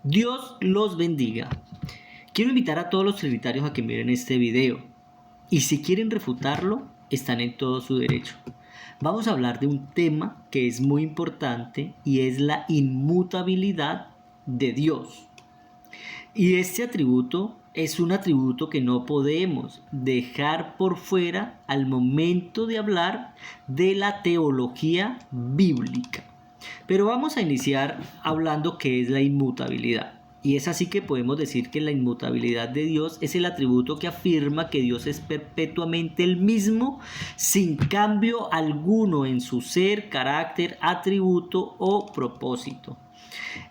Dios los bendiga. Quiero invitar a todos los trinitarios a que miren este video. Y si quieren refutarlo, están en todo su derecho. Vamos a hablar de un tema que es muy importante y es la inmutabilidad de Dios. Y este atributo es un atributo que no podemos dejar por fuera al momento de hablar de la teología bíblica. Pero vamos a iniciar hablando qué es la inmutabilidad. Y es así que podemos decir que la inmutabilidad de Dios es el atributo que afirma que Dios es perpetuamente el mismo, sin cambio alguno en su ser, carácter, atributo o propósito.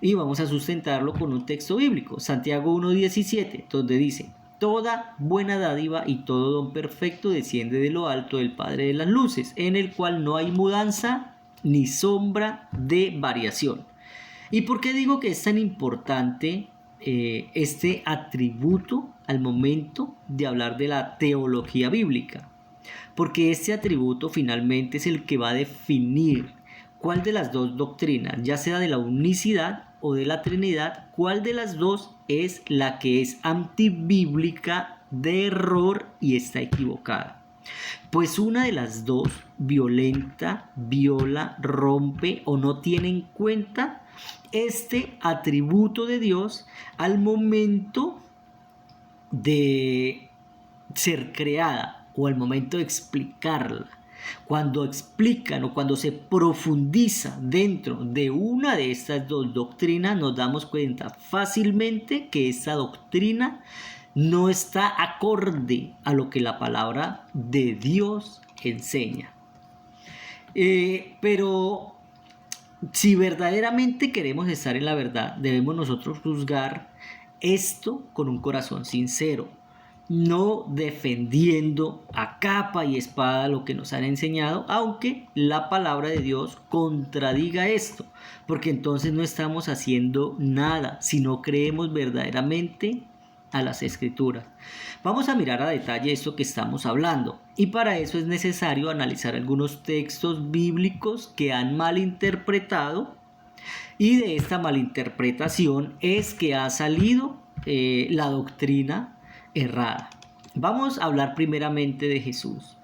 Y vamos a sustentarlo con un texto bíblico, Santiago 1:17, donde dice: toda buena dádiva y todo don perfecto desciende de lo alto del Padre de las luces, en el cual no hay mudanza ni sombra de variación. ¿Y por qué digo que es tan importante este atributo al momento de hablar de la teología bíblica? Porque este atributo finalmente es el que va a definir cuál de las dos doctrinas, ya sea de la unicidad o de la Trinidad, cuál de las dos es la que es antibíblica, de error y está equivocada. Pues una de las dos violenta, viola, rompe o no tiene en cuenta este atributo de Dios al momento de ser creada o al momento de explicarla. Cuando explican o cuando se profundiza dentro de una de estas dos doctrinas, nos damos cuenta fácilmente que esta doctrina no está acorde a lo que la palabra de Dios enseña. Pero si verdaderamente queremos estar en la verdad, debemos nosotros juzgar esto con un corazón sincero, no defendiendo a capa y espada lo que nos han enseñado, aunque la palabra de Dios contradiga esto, porque entonces no estamos haciendo nada si no creemos verdaderamente a las Escrituras. Vamos a mirar a detalle esto que estamos hablando, y para eso es necesario analizar algunos textos bíblicos que han malinterpretado, y de esta malinterpretación es que ha salido la doctrina errada. Vamos a hablar primeramente de Jesús.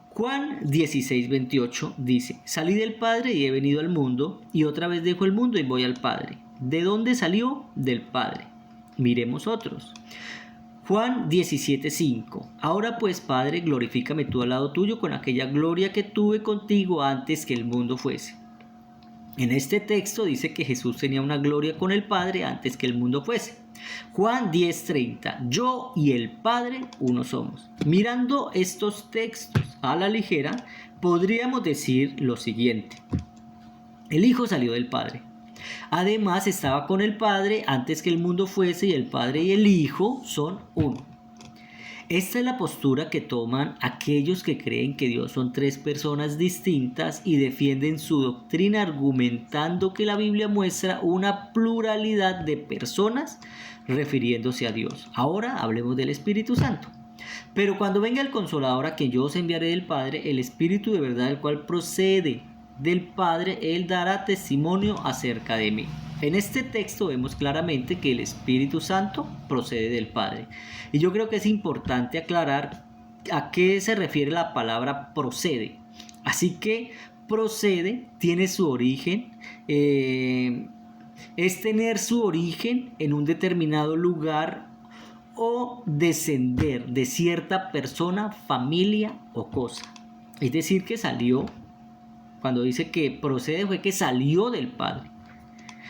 Juan 16:28 dice: salí del Padre y he venido al mundo, y otra vez dejo el mundo y voy al Padre. ¿De dónde salió? Del Padre. Miremos otros. Juan 17:5. Ahora pues, Padre, glorifícame tú al lado tuyo con aquella gloria que tuve contigo antes que el mundo fuese. En este texto dice que Jesús tenía una gloria con el Padre antes que el mundo fuese. Juan 10:30. Yo y el Padre uno somos. Mirando estos textos a la ligera, podríamos decir lo siguiente: el Hijo salió del Padre. Además, estaba con el Padre antes que el mundo fuese, y el Padre y el Hijo son uno. Esta es la postura que toman aquellos que creen que Dios son tres personas distintas y defienden su doctrina argumentando que la Biblia muestra una pluralidad de personas refiriéndose a Dios. Ahora hablemos del Espíritu Santo. Pero cuando venga el Consolador, a quien yo os enviaré del Padre, el Espíritu de verdad, el cual procede del Padre, Él dará testimonio acerca de mí. En este texto vemos claramente que el Espíritu Santo procede del Padre. Y yo creo que es importante aclarar a qué se refiere la palabra procede. Así que procede tiene su origen, es tener su origen en un determinado lugar o descender de cierta persona, familia o cosa. Es decir, que salió, cuando dice que procede, fue que salió del Padre.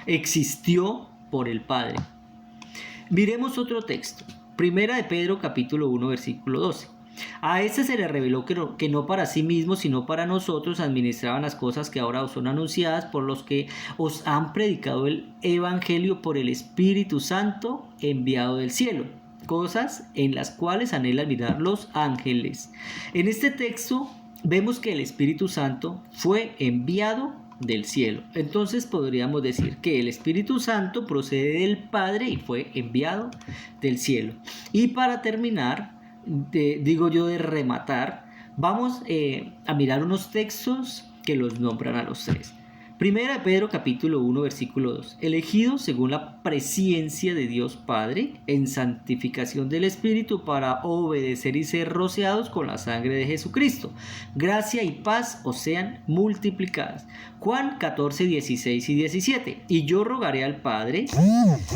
Existió por el Padre. Miremos otro texto. Primera de Pedro, capítulo 1, versículo 12. A este se le reveló que no para sí mismo, sino para nosotros administraban las cosas que ahora os son anunciadas por los que os han predicado el Evangelio por el Espíritu Santo enviado del cielo. Cosas en las cuales anhelan mirar los ángeles. En este texto vemos que el Espíritu Santo fue enviado del cielo. Entonces podríamos decir que el Espíritu Santo procede del Padre y fue enviado del cielo. Y para terminar, de rematar, vamos a mirar unos textos que los nombran a los tres. Primera de Pedro capítulo 1 versículo 2. Elegidos según la presciencia de Dios Padre en santificación del Espíritu para obedecer y ser rociados con la sangre de Jesucristo. Gracia y paz os sean multiplicadas. Juan 14, 16 y 17. Y yo rogaré al Padre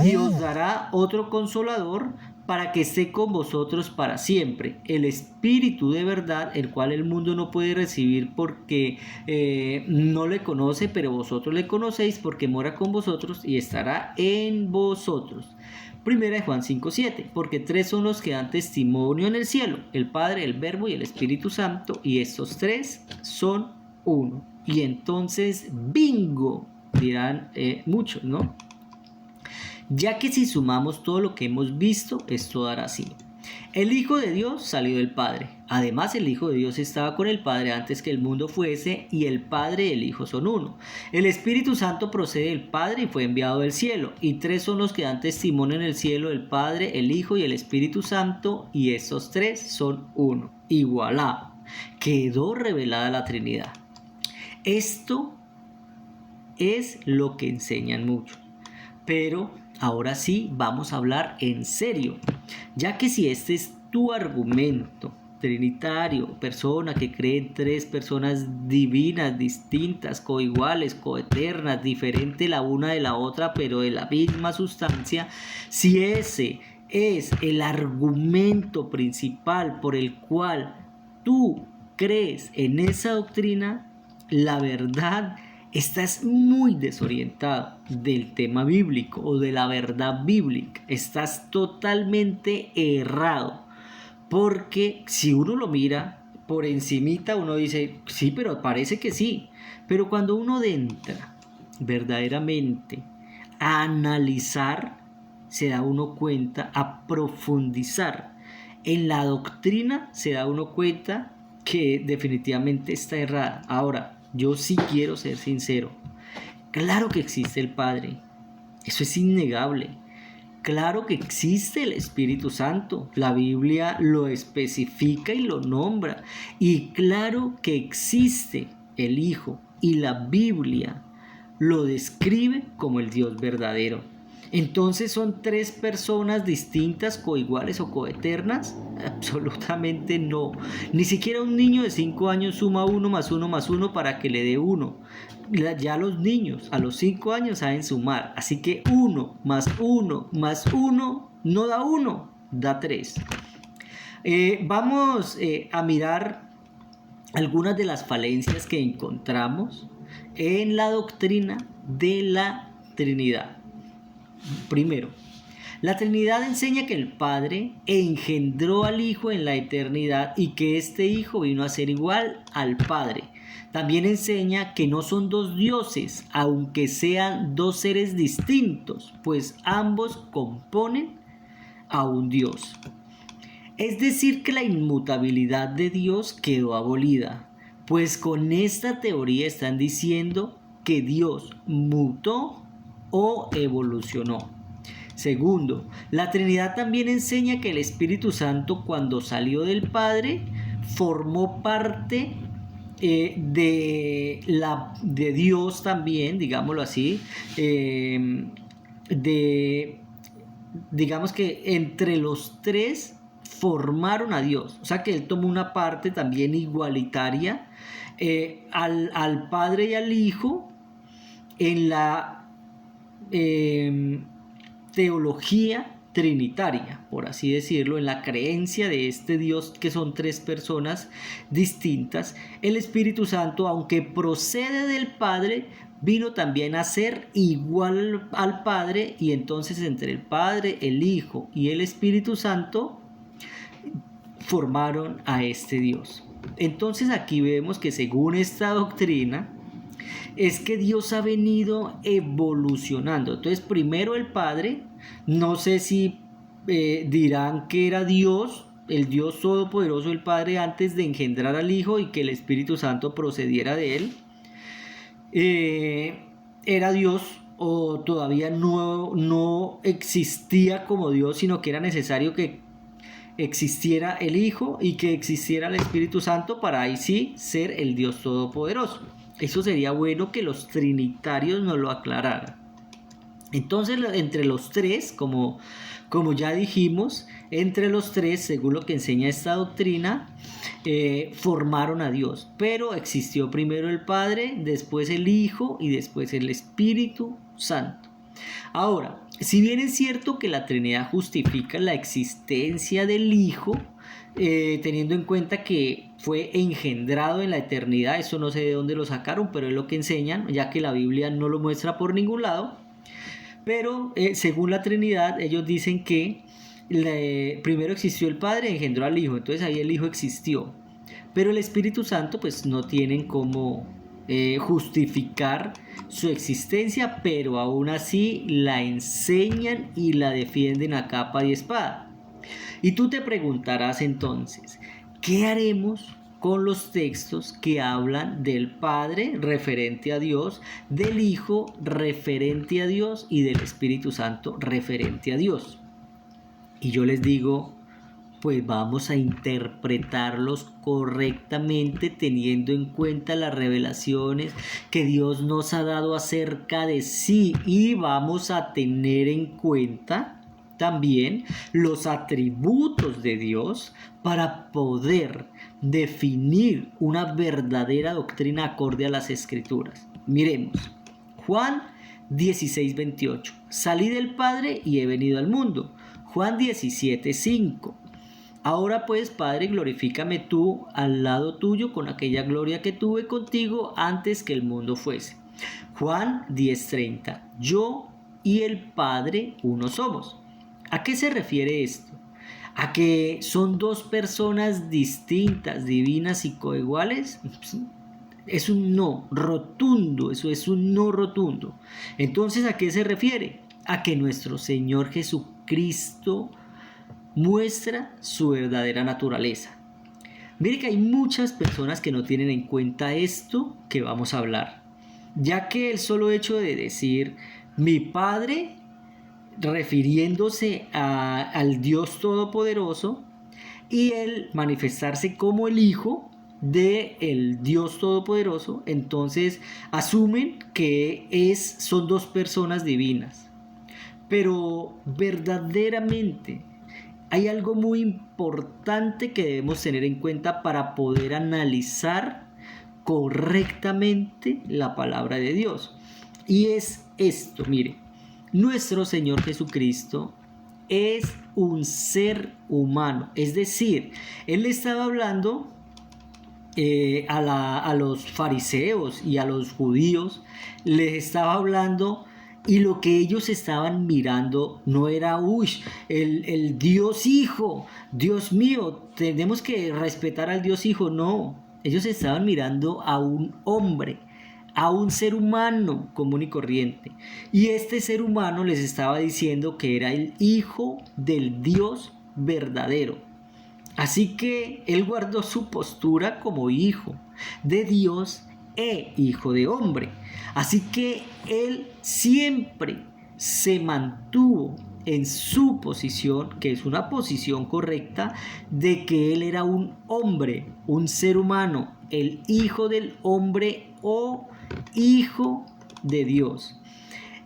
y os dará otro consolador para que esté con vosotros para siempre, el Espíritu de verdad, el cual el mundo no puede recibir porque no le conoce, pero vosotros le conocéis porque mora con vosotros y estará en vosotros. Primera de Juan 5:7, porque tres son los que dan testimonio en el cielo, el Padre, el Verbo y el Espíritu Santo, y estos tres son uno. Y entonces, bingo, dirán muchos, ¿no? Ya que si sumamos todo lo que hemos visto, esto dará así. El Hijo de Dios salió del Padre. Además, el Hijo de Dios estaba con el Padre antes que el mundo fuese, y el Padre y el Hijo son uno. El Espíritu Santo procede del Padre y fue enviado del cielo. Y tres son los que dan testimonio en el cielo, el Padre, el Hijo y el Espíritu Santo, y estos tres son uno. Y voilà, quedó revelada la Trinidad. Esto es lo que enseñan muchos. Pero ahora sí vamos a hablar en serio, ya que si este es tu argumento trinitario, persona que cree en tres personas divinas, distintas, coiguales, coeternas, diferentes la una de la otra, pero de la misma sustancia, si ese es el argumento principal por el cual tú crees en esa doctrina, la verdad, estás muy desorientado del tema bíblico o de la verdad bíblica. Estás totalmente errado. Porque si uno lo mira por encimita, uno dice, sí, pero parece que sí. Pero cuando uno entra verdaderamente a analizar, se da uno cuenta, a profundizar en la doctrina, se da uno cuenta que definitivamente está errada. Ahora, yo sí quiero ser sincero. Claro que existe el Padre. Eso es innegable. Claro que existe el Espíritu Santo. La Biblia lo especifica y lo nombra. Y claro que existe el Hijo. Y la Biblia lo describe como el Dios verdadero. Entonces, ¿son tres personas distintas, coiguales o coeternas? Absolutamente no. Ni siquiera un niño de 5 años suma 1 más 1 más 1 para que le dé 1. Ya los niños a los 5 años saben sumar. Así que 1 más 1 más 1 no da 1, da 3. Vamos a mirar algunas de las falencias que encontramos en la doctrina de la Trinidad. Primero, la Trinidad enseña que el Padre engendró al Hijo en la eternidad y que este Hijo vino a ser igual al Padre. También enseña que no son dos dioses, aunque sean dos seres distintos, pues ambos componen a un Dios. Es decir, que la inmutabilidad de Dios quedó abolida, pues con esta teoría están diciendo que Dios mutó o evolucionó. Segundo, la Trinidad también enseña que el Espíritu Santo, cuando salió del Padre, formó parte de Dios también, digámoslo así, digamos que entre los tres formaron a Dios. O sea que Él tomó una parte también igualitaria al Padre y al Hijo en la teología trinitaria, por así decirlo, en la creencia de este Dios que son tres personas distintas. El Espíritu Santo, aunque procede del Padre, vino también a ser igual al Padre, y entonces entre el Padre, el Hijo y el Espíritu Santo formaron a este Dios. Entonces aquí vemos que según esta doctrina es que Dios ha venido evolucionando. Entonces primero el Padre, no sé si dirán que era Dios, el Dios todopoderoso, el Padre, antes de engendrar al Hijo y que el Espíritu Santo procediera de él. Era Dios, o todavía no existía como Dios, sino que era necesario que existiera el Hijo y que existiera el Espíritu Santo para ahí sí ser el Dios todopoderoso. Eso sería bueno que los trinitarios nos lo aclararan. Entonces, entre los tres, como ya dijimos, entre los tres, según lo que enseña esta doctrina, formaron a Dios. Pero existió primero el Padre, después el Hijo y después el Espíritu Santo. Ahora, si bien es cierto que la Trinidad justifica la existencia del Hijo, teniendo en cuenta que fue engendrado en la eternidad, eso no sé de dónde lo sacaron, pero es lo que enseñan, ya que la Biblia no lo muestra por ningún lado. Pero según la Trinidad, ellos dicen que primero existió el Padre, engendró al Hijo, entonces ahí el Hijo existió. Pero el Espíritu Santo pues no tienen cómo justificar su existencia, pero aún así la enseñan y la defienden a capa y espada. Y tú te preguntarás entonces, ¿qué haremos con los textos que hablan del Padre referente a Dios, del Hijo referente a Dios y del Espíritu Santo referente a Dios? Y yo les digo, pues vamos a interpretarlos correctamente teniendo en cuenta las revelaciones que Dios nos ha dado acerca de sí, y vamos a tener en cuenta también los atributos de Dios para poder definir una verdadera doctrina acorde a las Escrituras. Miremos, Juan 16:28, salí del Padre y he venido al mundo. Juan 17:5, ahora pues, Padre, glorifícame tú al lado tuyo con aquella gloria que tuve contigo antes que el mundo fuese. Juan 10:30, yo y el Padre uno somos. ¿A qué se refiere esto? ¿A que son dos personas distintas, divinas y coiguales? Es un no rotundo, eso es un no rotundo. Entonces, ¿a qué se refiere? A que nuestro Señor Jesucristo muestra su verdadera naturaleza. Mire que hay muchas personas que no tienen en cuenta esto que vamos a hablar, ya que el solo hecho de decir mi Padre, refiriéndose al Dios Todopoderoso, y el manifestarse como el Hijo del Dios Todopoderoso, entonces asumen que son dos personas divinas. Pero verdaderamente hay algo muy importante que debemos tener en cuenta para poder analizar correctamente la palabra de Dios. Y es esto, mire, nuestro Señor Jesucristo es un ser humano. Es decir, Él estaba hablando a los fariseos y a los judíos, les estaba hablando, y lo que ellos estaban mirando no era el Dios Hijo, Dios mío, tenemos que respetar al Dios Hijo. No, ellos estaban mirando a un hombre, a un ser humano común y corriente, y este ser humano les estaba diciendo que era el Hijo del Dios verdadero. Así que él guardó su postura como hijo de Dios e hijo de hombre. Así que él siempre se mantuvo en su posición, que es una posición correcta, de que él era un hombre, un ser humano, el hijo del hombre o hijo de Dios.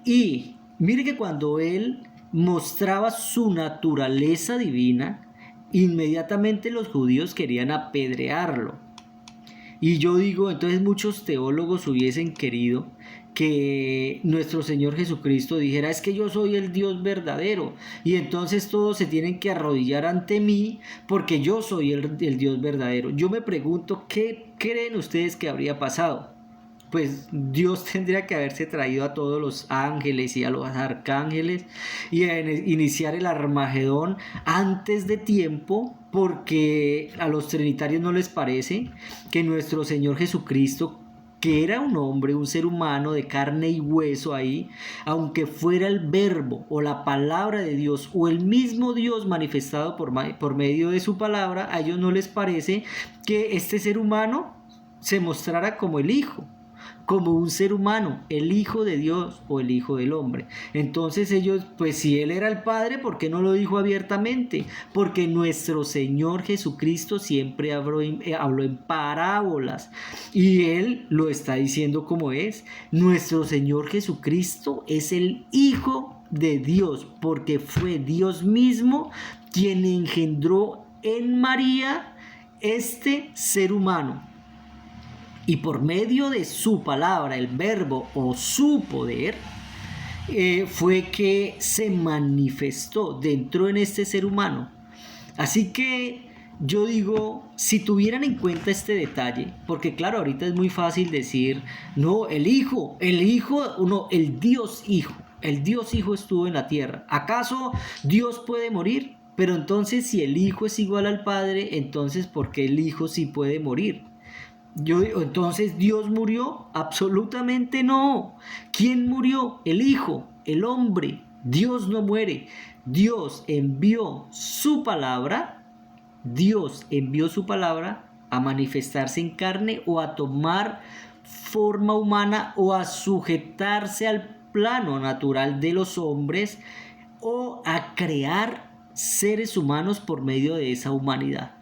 Y mire que cuando él mostraba su naturaleza divina, inmediatamente los judíos querían apedrearlo. Y yo digo, entonces muchos teólogos hubiesen querido que nuestro Señor Jesucristo dijera, es que yo soy el Dios verdadero, y entonces todos se tienen que arrodillar ante mí porque yo soy el Dios verdadero. Yo me pregunto, ¿qué creen ustedes que habría pasado? Pues Dios tendría que haberse traído a todos los ángeles y a los arcángeles y a iniciar el Armagedón antes de tiempo, porque a los trinitarios no les parece que nuestro Señor Jesucristo, que era un hombre, un ser humano de carne y hueso ahí, aunque fuera el verbo o la palabra de Dios o el mismo Dios manifestado por medio de su palabra, a ellos no les parece que este ser humano se mostrara como el Hijo. como un ser humano, el Hijo de Dios o el Hijo del Hombre. Entonces ellos, pues si Él era el Padre, ¿por qué no lo dijo abiertamente? Porque nuestro Señor Jesucristo siempre habló en parábolas y Él lo está diciendo como es. Nuestro Señor Jesucristo es el Hijo de Dios, porque fue Dios mismo quien engendró en María este ser humano. Y por medio de su palabra, el verbo o su poder, fue que se manifestó dentro en este ser humano. Así que yo digo, si tuvieran en cuenta este detalle, porque claro, ahorita es muy fácil decir, no, el Hijo, no, el Dios Hijo estuvo en la tierra. ¿Acaso Dios puede morir? Pero entonces si el Hijo es igual al Padre, entonces ¿por qué el Hijo sí puede morir? Yo digo, entonces ¿Dios murió? Absolutamente no. ¿Quién murió? El Hijo, el hombre. Dios no muere. Dios envió su palabra a manifestarse en carne o a tomar forma humana o a sujetarse al plano natural de los hombres o a crear seres humanos por medio de esa humanidad,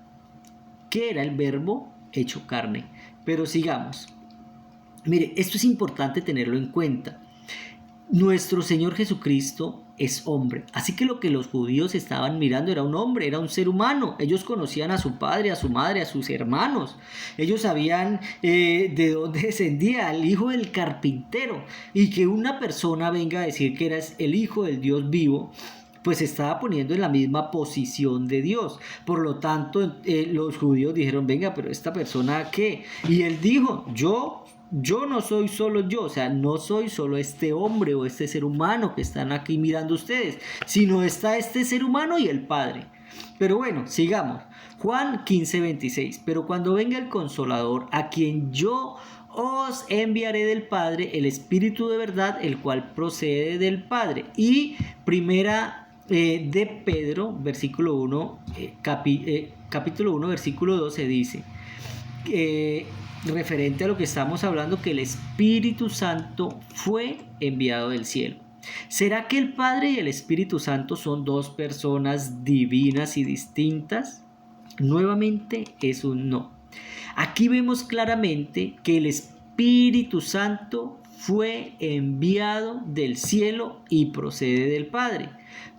que era el verbo hecho carne. Pero sigamos. Mire, esto es importante tenerlo en cuenta. Nuestro Señor Jesucristo es hombre, así que lo que los judíos estaban mirando era un hombre, era un ser humano. Ellos conocían a su padre, a su madre, a sus hermanos. Ellos sabían de dónde descendía el hijo del carpintero, y que una persona venga a decir que era el hijo del Dios vivo, pues se estaba poniendo en la misma posición de Dios. Por lo tanto, los judíos dijeron, venga, pero esta persona ¿qué? Y él dijo, yo no soy solo yo, o sea, no soy solo este hombre o este ser humano que están aquí mirando ustedes, sino está este ser humano y el Padre. Pero bueno, sigamos. Juan 15:26. Pero cuando venga el Consolador, a quien yo os enviaré del Padre, el Espíritu de verdad, el cual procede del Padre. Y primera de Pedro, versículo 1, capítulo 1, versículo 12 dice, referente a lo que estamos hablando, que el Espíritu Santo fue enviado del cielo. ¿Será que el Padre y el Espíritu Santo son dos personas divinas y distintas? Nuevamente es un no. Aquí vemos claramente que el Espíritu Santo fue enviado del cielo y procede del Padre.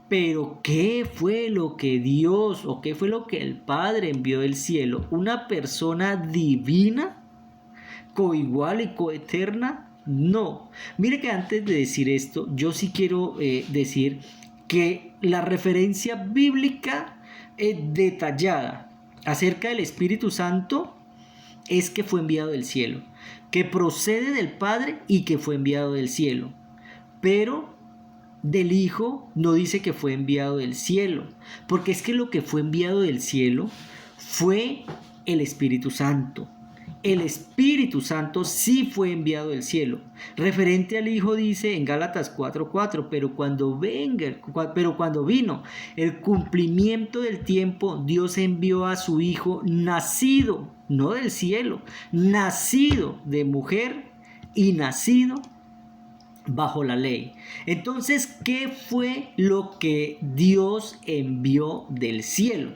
Pero ¿qué fue lo que Dios o qué fue lo que el Padre envió del cielo? ¿Una persona divina, coigual y coeterna? No. Mire que antes de decir esto, yo sí quiero decir que la referencia bíblica detallada acerca del Espíritu Santo es que fue enviado del cielo, que procede del Padre y que fue enviado del cielo. Pero del Hijo no dice que fue enviado del cielo, porque es que lo que fue enviado del cielo fue el Espíritu Santo. El Espíritu Santo sí fue enviado del cielo. Referente al Hijo dice en Gálatas 4:4, pero cuando vino el cumplimiento del tiempo, Dios envió a su Hijo nacido, no del cielo, nacido de mujer y nacido bajo la ley. Entonces, ¿qué fue lo que Dios envió del cielo?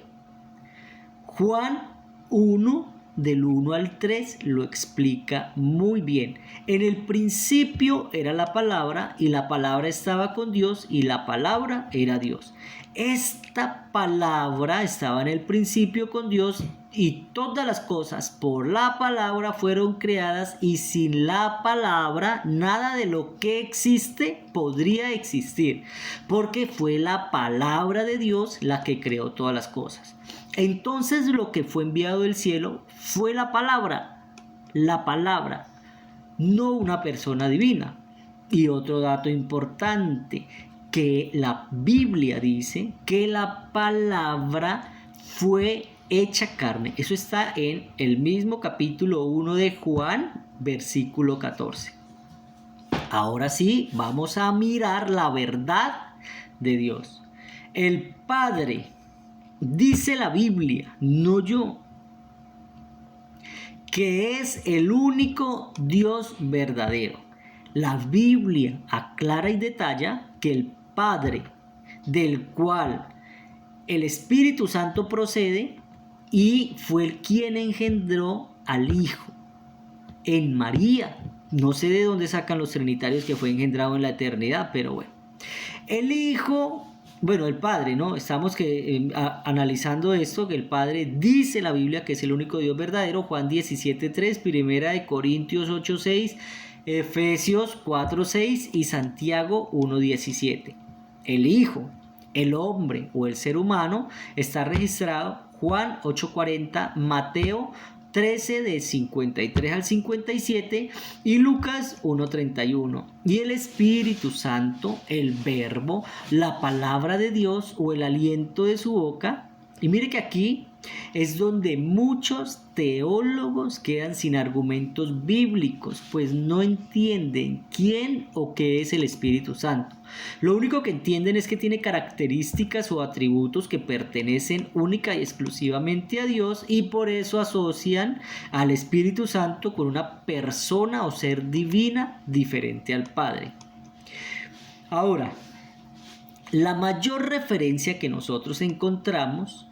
Juan 1, del 1 al 3, lo explica muy bien. En el principio era la palabra, y la palabra estaba con Dios, y la palabra era Dios. Esta palabra estaba en el principio con Dios, y todas las cosas por la palabra fueron creadas, y sin la palabra nada de lo que existe podría existir, porque fue la palabra de Dios la que creó todas las cosas. Entonces lo que fue enviado del cielo fue la palabra, no una persona divina. Y otro dato importante, que la Biblia dice que la palabra fue hecha carne. Eso está en el mismo capítulo 1 de Juan, versículo 14. Ahora sí, vamos a mirar la verdad de Dios. El Padre, dice la Biblia, no yo, que es el único Dios verdadero. La Biblia aclara y detalla que el Padre, del cual el Espíritu Santo procede, y fue el quien engendró al Hijo en María. No sé de dónde sacan los trinitarios que fue engendrado en la eternidad, pero bueno. El Hijo, bueno, el Padre, ¿no? Estamos analizando esto, que el Padre dice la Biblia que es el único Dios verdadero, Juan 17:3, Primera de Corintios 8:6, Efesios 4:6 y Santiago 1:17. El Hijo, el hombre o el ser humano está registrado Juan 8:40, Mateo 13 de 53 al 57 y Lucas 1:31. Y el Espíritu Santo, el Verbo, la palabra de Dios o el aliento de su boca. Y mire que aquí es donde muchos teólogos quedan sin argumentos bíblicos, pues no entienden quién o qué es el Espíritu Santo. Lo único que entienden es que tiene características o atributos que pertenecen única y exclusivamente a Dios, y por eso asocian al Espíritu Santo con una persona o ser divina diferente al Padre. Ahora, la mayor referencia que nosotros encontramos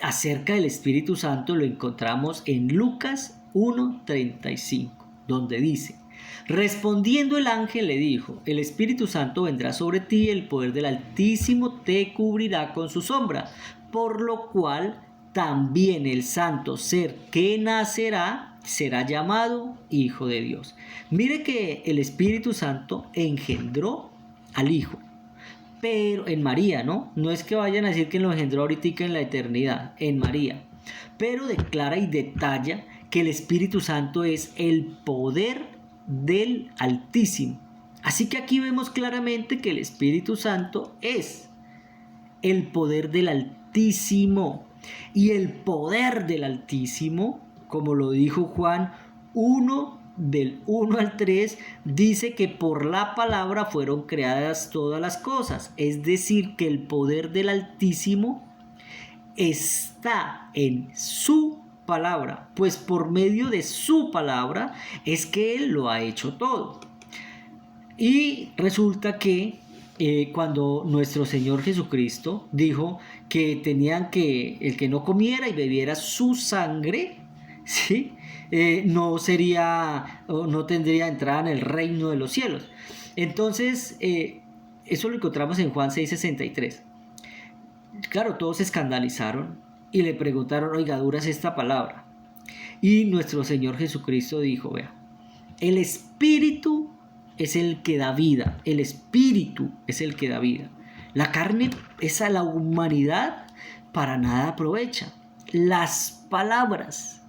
acerca del Espíritu Santo lo encontramos en Lucas 1:35, donde dice: respondiendo el ángel le dijo, el Espíritu Santo vendrá sobre ti y el poder del Altísimo te cubrirá con su sombra, por lo cual también el santo ser que nacerá será llamado Hijo de Dios. Mire que el Espíritu Santo engendró al Hijo, pero en María, ¿no? No es que vayan a decir que lo engendró ahorita en la eternidad, en María. Pero declara y detalla que el Espíritu Santo es el poder del Altísimo. Así que aquí vemos claramente que el Espíritu Santo es el poder del Altísimo. Y el poder del Altísimo, como lo dijo Juan 1, del 1 al 3, dice que por la palabra fueron creadas todas las cosas. Es decir, que el poder del Altísimo está en su palabra, pues por medio de su palabra es que Él lo ha hecho todo. Y resulta que cuando nuestro Señor Jesucristo dijo que tenían que, el que no comiera y bebiera su sangre, ¿sí? No sería o no tendría entrada en el reino de los cielos. Entonces, eso lo encontramos en Juan 6:63. Claro, todos se escandalizaron y le preguntaron, oiga, ¿dura es esta palabra? Y nuestro Señor Jesucristo dijo, vea, el Espíritu es el que da vida, el Espíritu es el que da vida. La carne, esa la humanidad, para nada aprovecha. Las palabras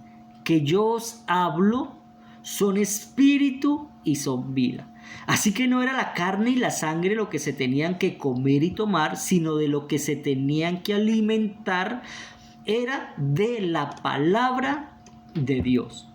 que yo os hablo son espíritu y son vida. Así que no era la carne y la sangre lo que se tenían que comer y tomar, sino de lo que se tenían que alimentar era de la palabra de Dios.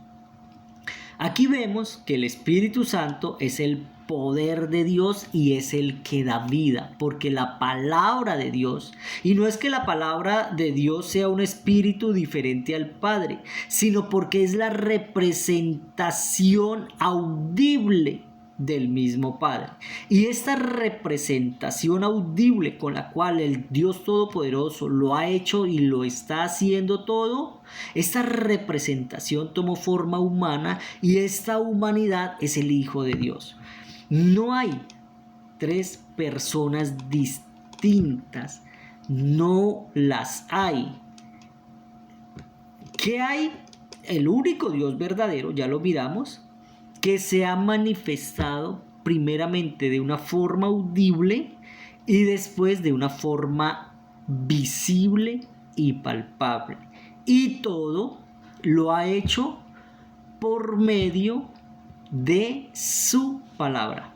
Aquí vemos que el Espíritu Santo es el poder de Dios y es el que da vida, porque la palabra de Dios, y no es que la palabra de Dios sea un espíritu diferente al Padre, sino porque es la representación audible del mismo Padre. Y esta representación audible con la cual el Dios Todopoderoso lo ha hecho y lo está haciendo todo, esta representación tomó forma humana y esta humanidad es el Hijo de Dios. No hay tres personas distintas, no las hay. ¿Qué hay? El único Dios verdadero, ya lo miramos, que se ha manifestado primeramente de una forma audible y después de una forma visible y palpable. Y todo lo ha hecho por medio de su palabra.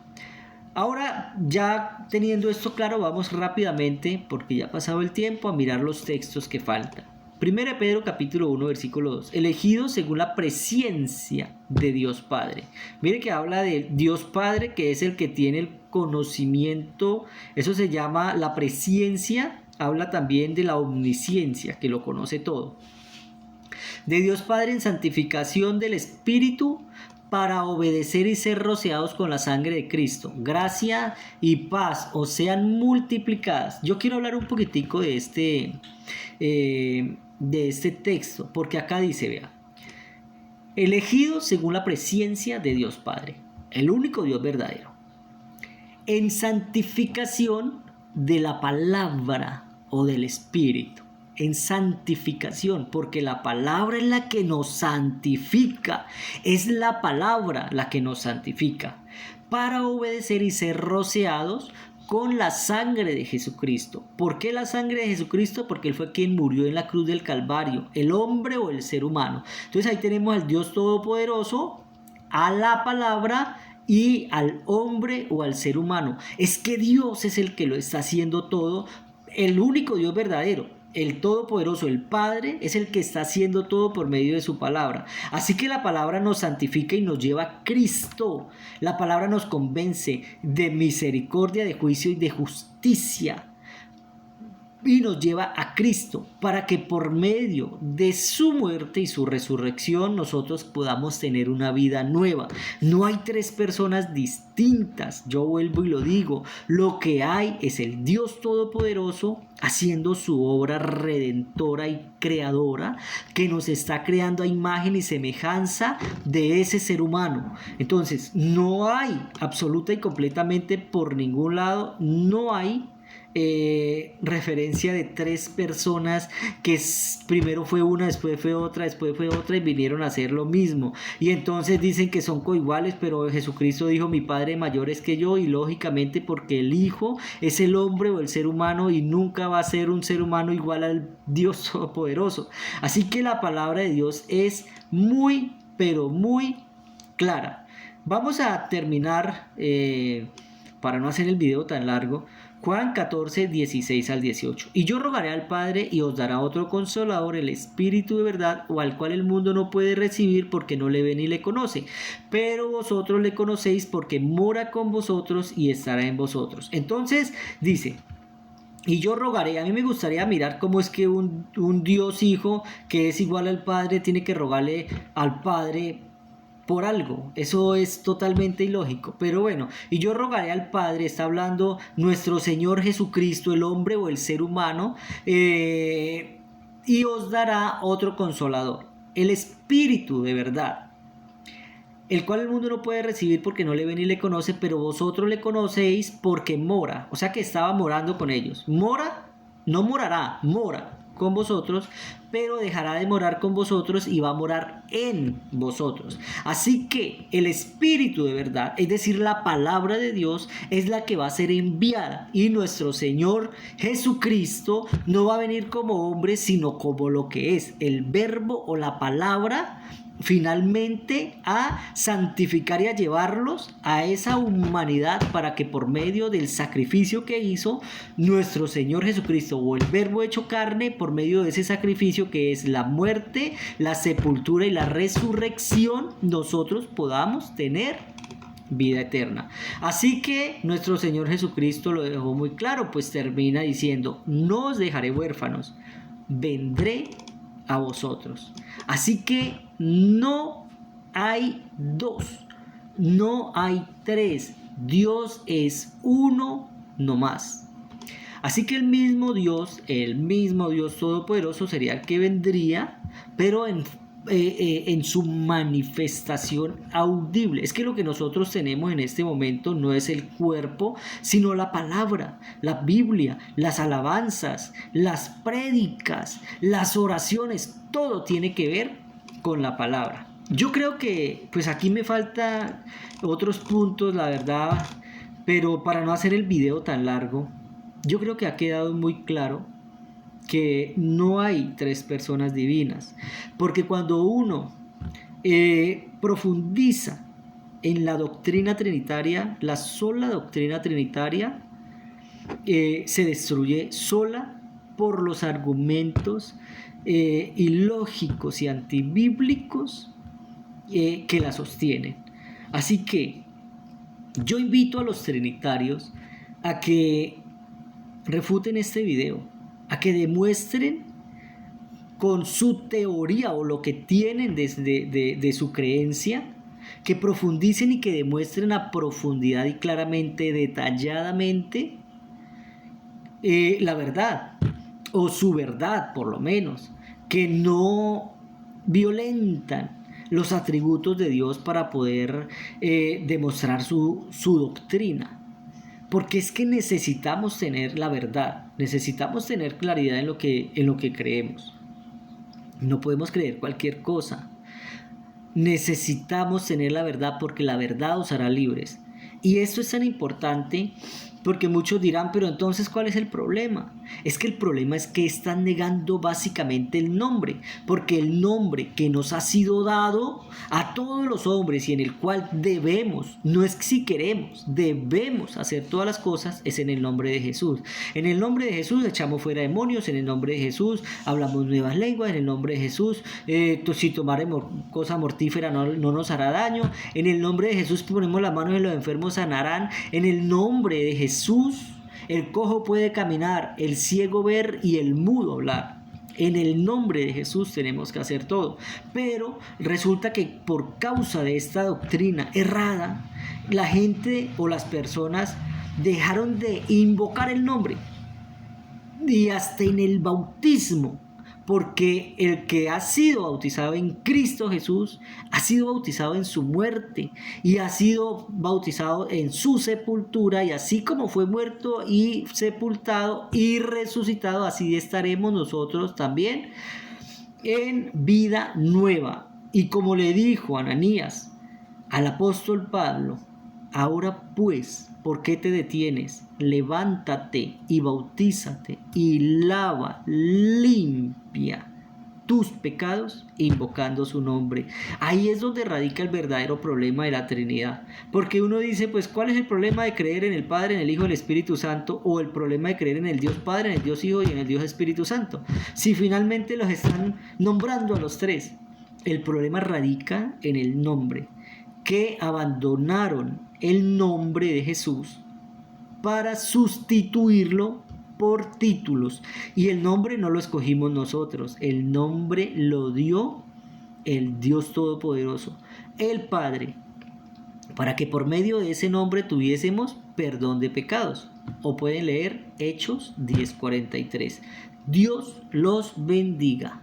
Ahora, ya teniendo esto claro, vamos rápidamente, porque ya ha pasado el tiempo, a mirar los textos que faltan. 1 Pedro capítulo 1 versículo 2. Elegidos según la presciencia de Dios Padre. Mire que habla de Dios Padre, que es el que tiene el conocimiento. Eso se llama la presciencia. Habla también de la omnisciencia, que lo conoce todo. de Dios Padre en santificación del Espíritu para obedecer y ser rociados con la sangre de Cristo. Gracia y paz os sean multiplicadas. Yo quiero hablar un poquitico de este texto, porque acá dice, vea, elegidos según la presencia de Dios Padre, el único Dios verdadero, en santificación de la palabra o del Espíritu, en santificación, porque la palabra es la que nos santifica, es la palabra la que nos santifica, para obedecer y ser rociados con la sangre de Jesucristo. ¿Por qué la sangre de Jesucristo? Porque Él fue quien murió en la cruz del Calvario, el hombre o el ser humano. Entonces ahí tenemos al Dios Todopoderoso, a la palabra y al hombre o al ser humano. Es que Dios es el que lo está haciendo todo, el único Dios verdadero. El Todopoderoso, el Padre, es el que está haciendo todo por medio de su palabra. Así que la palabra nos santifica y nos lleva a Cristo. La palabra nos convence de misericordia, de juicio y de justicia. Y nos lleva a Cristo para que por medio de su muerte y su resurrección nosotros podamos tener una vida nueva. No hay tres personas distintas, yo vuelvo y lo digo, lo que hay es el Dios Todopoderoso haciendo su obra redentora y creadora, que nos está creando a imagen y semejanza de ese ser humano. Entonces no hay absoluta y completamente por ningún lado, no hay referencia de tres personas que primero fue una, después fue otra y vinieron a hacer lo mismo, y entonces dicen que son coiguales, pero Jesucristo dijo: mi Padre mayor es que yo, y lógicamente porque el Hijo es el hombre o el ser humano y nunca va a ser un ser humano igual al Dios Todopoderoso. Así que la palabra de Dios es muy pero muy clara. Vamos a terminar, para no hacer el video tan largo, Juan 14, 16 al 18. Y yo rogaré al Padre y os dará otro consolador, el Espíritu de verdad, o al cual el mundo no puede recibir porque no le ve ni le conoce. Pero vosotros le conocéis porque mora con vosotros y estará en vosotros. Entonces dice: y yo rogaré. A mí me gustaría mirar cómo es que un Dios Hijo que es igual al Padre tiene que rogarle al Padre por algo. Eso es totalmente ilógico, pero bueno. Y yo rogaré al Padre, está hablando nuestro Señor Jesucristo, el hombre o el ser humano, y os dará otro consolador, el Espíritu de verdad, el cual el mundo no puede recibir porque no le ve ni le conoce, pero vosotros le conocéis porque mora. O sea que estaba morando con ellos. Mora, no morará, mora con vosotros, pero dejará de morar con vosotros y va a morar en vosotros. Así que el Espíritu de verdad, es decir, la palabra de Dios, es la que va a ser enviada, y nuestro Señor Jesucristo no va a venir como hombre, sino como lo que es el verbo o la palabra, finalmente a santificar y a llevarlos a esa humanidad, para que por medio del sacrificio que hizo nuestro Señor Jesucristo, o el verbo hecho carne, por medio de ese sacrificio que es la muerte, la sepultura y la resurrección, nosotros podamos tener vida eterna. Así que nuestro Señor Jesucristo lo dejó muy claro, pues termina diciendo: no os dejaré huérfanos, vendré a vosotros. Así que no hay dos, no hay tres, Dios es uno nomás. Así que el mismo Dios Todopoderoso sería el que vendría, pero en su manifestación audible. Es que lo que nosotros tenemos en este momento no es el cuerpo, sino la palabra, la Biblia, las alabanzas, las prédicas, las oraciones. Todo tiene que ver con la palabra. Yo creo que pues aquí me faltan otros puntos, la verdad, pero para no hacer el video tan largo, yo creo que ha quedado muy claro que no hay tres personas divinas, porque cuando uno profundiza en la doctrina trinitaria, la sola doctrina trinitaria se destruye sola por los argumentos ilógicos y antibíblicos que la sostienen. Así que yo invito a los trinitarios a que refuten este video, a que demuestren con su teoría o lo que tienen de su creencia, que profundicen y que demuestren a profundidad y claramente, detalladamente, la verdad, o su verdad por lo menos, que no violentan los atributos de Dios para poder demostrar su doctrina. Porque es que necesitamos tener la verdad, necesitamos tener claridad en lo que creemos. No podemos creer cualquier cosa. Necesitamos tener la verdad porque la verdad os hará libres. Y esto es tan importante porque muchos dirán, pero entonces, ¿cuál es el problema? Es que el problema es que están negando básicamente el nombre, porque el nombre que nos ha sido dado a todos los hombres y en el cual debemos, no es que si queremos, debemos hacer todas las cosas, es en el nombre de Jesús. En el nombre de Jesús echamos fuera demonios, en el nombre de Jesús hablamos nuevas lenguas, en el nombre de Jesús, si tomaremos cosa mortífera no nos hará daño, en el nombre de Jesús ponemos las manos en los enfermos sanarán, en el nombre de Jesús el cojo puede caminar, el ciego ver y el mudo hablar. En el nombre de Jesús tenemos que hacer todo. Pero resulta que por causa de esta doctrina errada, la gente o las personas dejaron de invocar el nombre. Y hasta en el bautismo. Porque el que ha sido bautizado en Cristo Jesús ha sido bautizado en su muerte y ha sido bautizado en su sepultura, y así como fue muerto y sepultado y resucitado, así estaremos nosotros también en vida nueva. Y como le dijo Ananías al apóstol Pablo, ahora pues, ¿por qué te detienes? Levántate y bautízate y lava, limpia tus pecados invocando su nombre. Ahí es donde radica el verdadero problema de la Trinidad. Porque uno dice, pues, ¿cuál es el problema de creer en el Padre, en el Hijo, en el Espíritu Santo? O el problema de creer en el Dios Padre, en el Dios Hijo y en el Dios Espíritu Santo. Si finalmente los están nombrando a los tres. El problema radica en el nombre, que abandonaron el nombre de Jesús para sustituirlo por títulos. Y el nombre no lo escogimos nosotros, el nombre lo dio el Dios Todopoderoso, el Padre, para que por medio de ese nombre tuviésemos perdón de pecados. O pueden leer Hechos 10:43. Dios los bendiga.